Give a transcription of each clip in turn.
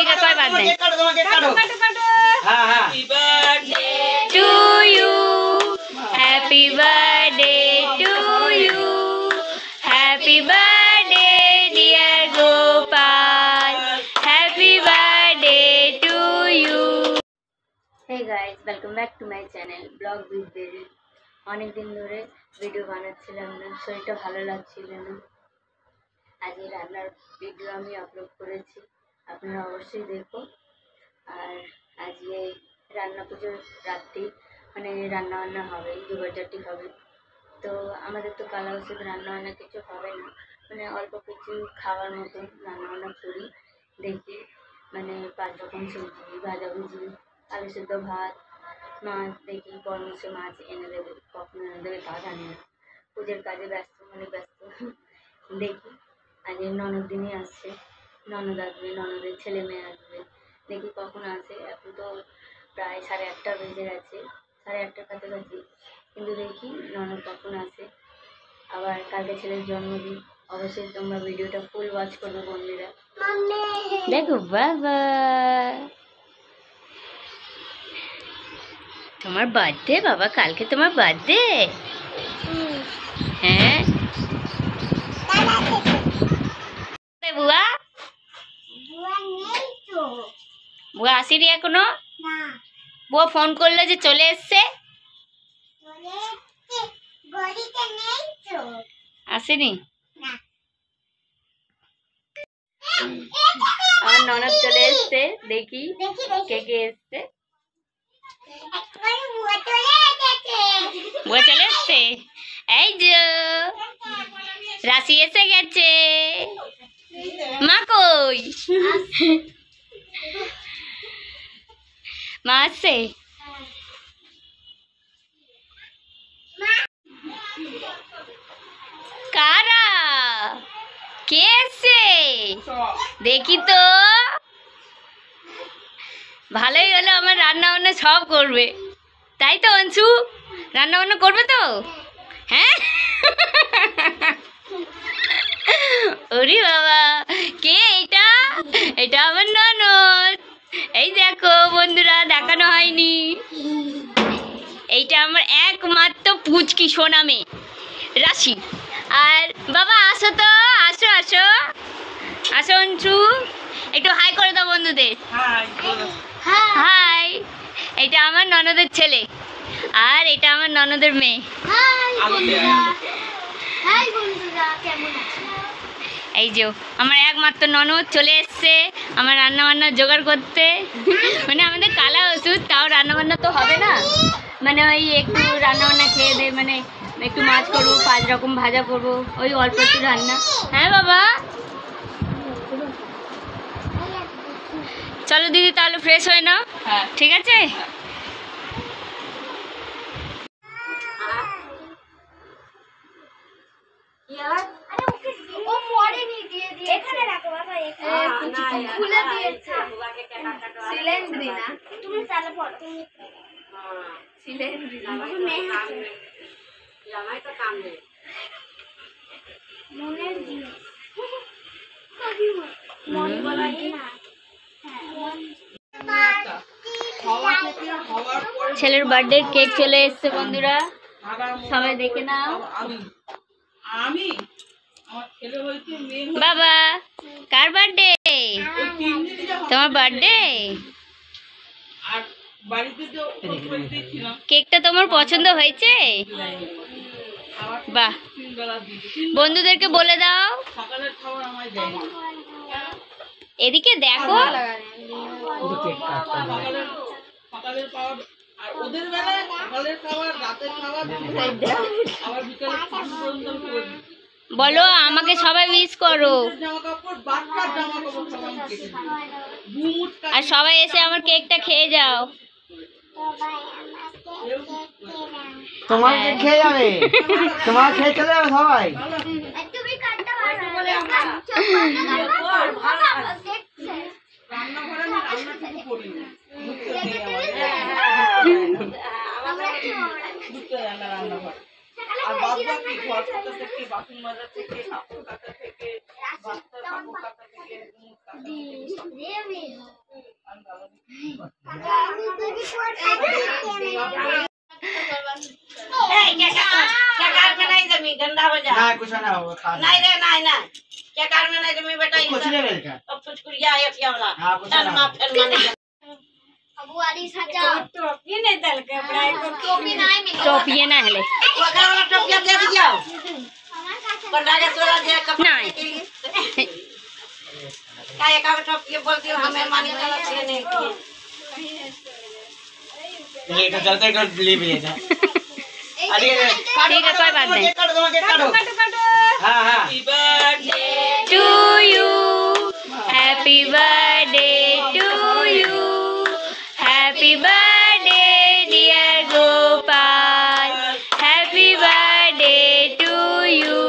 Cake कोई बात नहीं। Happy birthday to you, happy birthday to you, happy birthday dear Gopal, happy birthday to you. Hey guys, welcome back to my channel blog with baby. অনেক দিন ধরে video বানাচ্ছিলাম না, শরীরটা ভালো লাগছিল না। আজকে রান্নার ভিডিও আমি আপলোড করেছি, আপনারা অবশ্যই দেখো। আর আজকে রান্না পুজোর রাত্রি মানে রান্না বান্না হবে, জোগাড়জাটি হবে। তো আমাদের তো কালা ওষুধ রান্না বান্না কিছু হবে না, মানে অল্প কিছু খাওয়ার মতো রান্না বান্না করি। দেখি মানে 5 রকম সবজি, ভাজাভুজি, আলু সেদ্ধ, ভাত, মাছ, দেখি পরামর্শে মাছ এনে দেবে, কখন এনে দেবে তা জানি না। পুজোর কাজে ব্যস্ত মানে ব্যস্ত। দেখি আজকে ননদ দিনই আসছে, ননদ আসবে, ননদের ছেলে মেয়ে আসবে, দেখি কখন আসে। এখন তো প্রায় 8:30 বেজে গেছে, 8:30টার কাছাকাছি, কিন্তু দেখি ননদ কখন আসে। আবার কালকে ছেলের জন্মদিন, অবশ্যই তোমরা ভিডিওটা ফুল ওয়াচ করবে বন্ধুরা। দেখো বাবা, তোমার বার্থডে বাবা, কালকে তোমার বার্থডে। হ্যাঁ বুয়া, বুয়া আসেনি এখনো? বুয়া ফোন করলো যে চলে এসছে, আসেনি। আমার ননদ চলে এসছে, দেখি কে কে এসছে। বুয়া চলে এসছে, এই যে রাশি এসে গেছে। মা কই? মা আসছে? কারা কে এসছে দেখি তো। ভালোই হলো, আমার রান্না বান্না সব করবে, তাই তো অংশু? রান্না বান্না করবে তো? হ্যাঁ। ওরে বাবা, কে এটা? এটা আমার ননদ। এই দেখো বন্ধুরা, দেখানো হয়নি, এইটা আমার একমাত্র পুচকি সোনা মেয়ে রাশি। আর বাবা আসো তো, আসো আসো আসো অংশু, একটু হাই করে দাও বন্ধুদের। হাই। এটা আমার ননদের ছেলে, আর এটা আমার ননদের মেয়ে। এই যে আমার একমাত্র ননদ চলে এসছে আমার রান্না বান্না জোগাড় করতে। মানে আমাদের কালা ওষুধ, তাও রান্না বান্না তো হবে না, মানে ওই একটু রান্না বান্না খেয়ে দে, মানে একটু মাছ করবো, 5 রকম ভাজা করবো, ওই অল্প একটু রান্না। হ্যাঁ বাবা, চলো দিদি তাহলে ফ্রেশ হয়ে নাও। ঠিক আছে। ছেলের বার্থডে কেক চলে এসছে বন্ধুরা, সবাই দেখে নাও। বাবা কার বার্থডে? তোমার বার্থডে। কেকটা তোমার পছন্দ হয়েছে? বাহ, বন্ধুদেরকে বলে দাও। এদিকে দেখো, বলো আমাকে সবাই মিস করো, আর সবাই এসে আমার কেকটা খেয়ে যাও। তোমার খেয়ে যাবে, তোমার খেয়ে চলে যাবে সবাই। আর বাদ বাকি ঘর কাটা থেকে, বাসন মাজা থেকে, কাপড় কাটা থেকে, বাচ্চা কাপড় কাটা থেকে, गंदा हो जा ना कुछ ना होगा खा नहीं रे नहीं क्या कार में नहीं तुम्हें बेटा कुछ नहीं रहेगा अब कुछ कुरिया है क्या वाला हाँ कुछ ना फिर माने अब वाली सजा टोपी नहीं दल के पढ़ाई को टोपी नहीं मिली टोपी ना हले वगैरह वाला टोपी दे दिया पंडा के सोरा दे कपड़ा के लिए काय का टोपी बोलती हो हमें मानी वाला छे नहीं ये तो चलते कर लीव ले जा अरे ठीक है कोई बात नहीं काटो हाँ हाँ to you happy birthday to you happy birthday dear Gopal happy birthday to you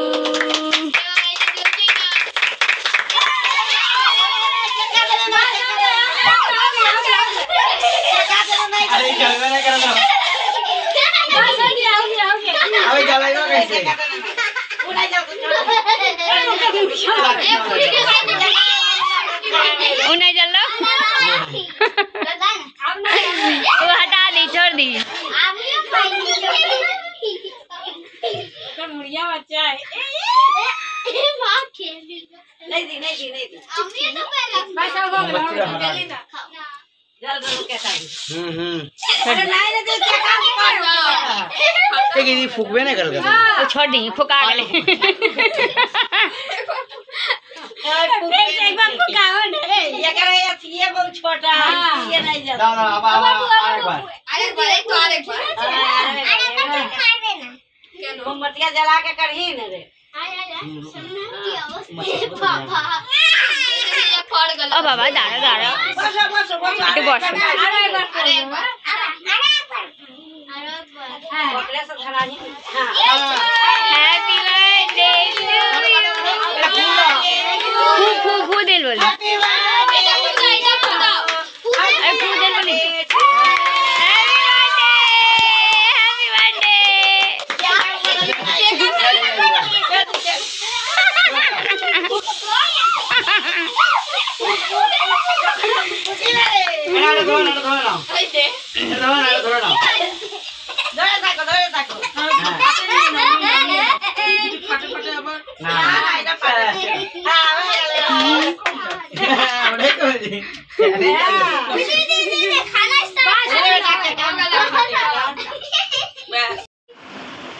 अरे जलवा नहीं कर दो अबे जलाएगा कैसे उन्हें जल लो वो हटा दी छोड़ दी मुड़िया बच्चा है नहीं दी बस अब हो गया जल जल कैसा अरे नहीं रे देख क्या काम कर एक ये फुकवे नहीं कर दो वो छोड़ दी फुका गले एक बार फुकाओ ना ये कह रहे हैं ये बहुत छोटा है ये नहीं जल ना अब एक बार अरे बड़े तो अरे मारवे ना मोमबत्तियां जला के करही न रे पापा फड़ गल ओ बाबा दाड़ा दाड़ा बस इटे बस अरे बकरे से धरानी हां हैप्पी बर्थडे टू यू फू फू दिल बोली अरे फू दिल बोली हैप्पी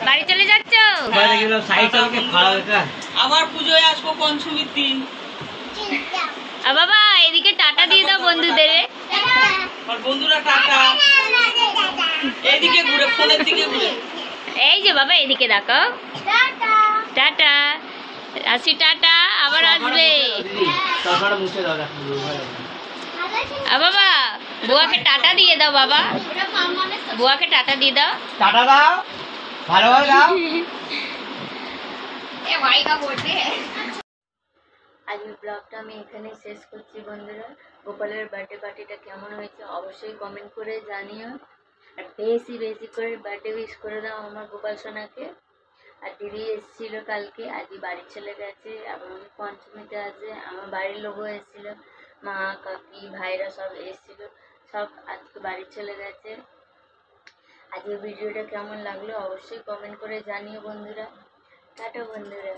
বাড়ি চলে যাচ্ছ আবার পুজোয় আসবো পঞ্চমীর দিন বাবা এদিকে টাটা দিয়ে দাও বন্ধুদের আর বন্ধুরা টাটা এদিকে ঘুরে ফোনের দিকে ঘুরে এই যে বাবা এদিকে দেখো টাটা আসি টাটা আবার আসবে বাবা বুয়াকে টাটা দিয়ে দাও বাবা বুয়াকে টাটা দিয়ে দাও টাটা দাও ভালোভাবে দাও ए भाई का बर्थडे है আজকের ব্লগটা আমি এখানেই শেষ করছি বন্ধুরা গোপালের বার্থডে পার্টিটা কেমন হয়েছে অবশ্যই কমেন্ট করে জানিও আর বেশি বেশি করে বার্থডে উইশ করে দাও আমার গোপাল সোনাকে আর দিদি এসেছিলো কালকে আজকে বাড়ি চলে গেছে এবং পঞ্চমীতে আছে আমার বাড়ির লোকও এসেছিলো মা কাকি ভাইরা সব এসেছিলো সব আজকে বাড়ি চলে গেছে আজকের ভিডিওটা কেমন লাগলো অবশ্যই কমেন্ট করে জানিও বন্ধুরা টাটা বন্ধুরা